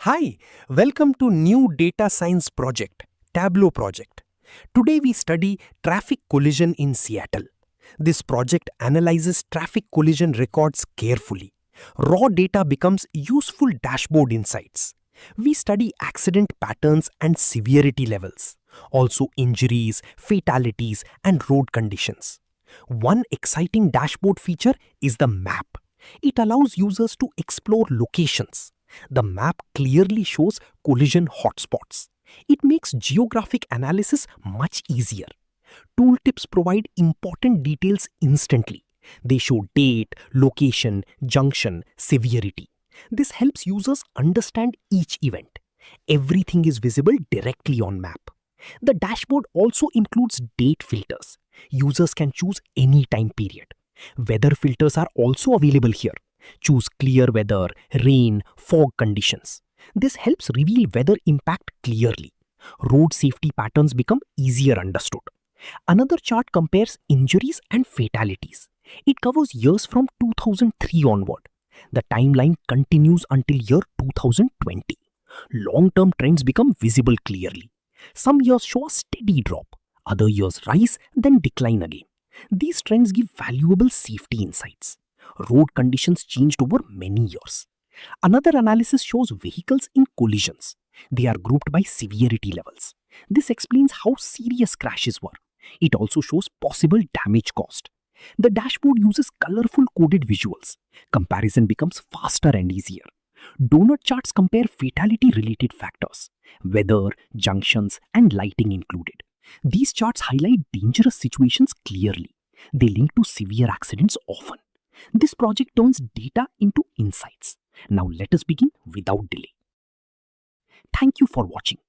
Hi, welcome to new data science project, Tableau project. Today we study traffic collision in Seattle. This project analyzes traffic collision records carefully. Raw data becomes useful dashboard insights. We study accident patterns and severity levels, also injuries, fatalities, and road conditions. One exciting dashboard feature is the map. It allows users to explore locations. The map clearly shows collision hotspots. It makes geographic analysis much easier. Tooltips provide important details instantly. They show date, location, junction, severity. This helps users understand each event. Everything is visible directly on map. The dashboard also includes date filters. Users can choose any time period. Weather filters are also available here. Choose clear weather, rain, fog conditions. This helps reveal weather impact clearly. Road safety patterns become easier understood. Another chart compares injuries and fatalities. It covers years from 2003 onward. The timeline continues until year 2020. Long-term trends become visible clearly. Some years show a steady drop. Other years rise, then decline again. These trends give valuable safety insights. Road conditions changed over many years. Another analysis shows vehicles in collisions. They are grouped by severity levels. This explains how serious crashes were. It also shows possible damage caused. The dashboard uses colorful coded visuals. Comparison becomes faster and easier. Donut charts compare fatality-related factors, weather, junctions, and lighting included. These charts highlight dangerous situations clearly. They link to severe accidents often. This project turns data into insights. Now let us begin without delay. Thank you for watching.